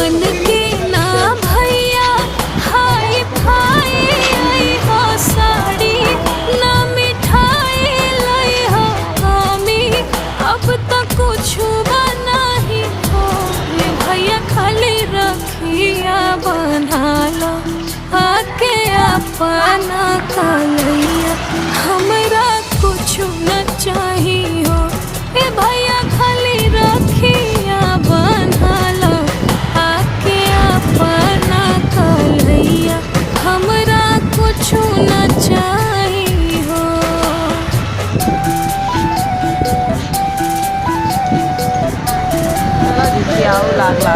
बन के ना भैया हाय फाय आई हो साड़ी ना मिठाई लाई हो कमी अब तो कुछ बना ही हो ये भैया खाली रखिया बना लो आके अपना कलैया हमरा कुछ न चाहिए ए भैया खाली रखिया बना लो आके अपना कलैया हमरा कुछ न चाहिए चलो दीदी आओ लाला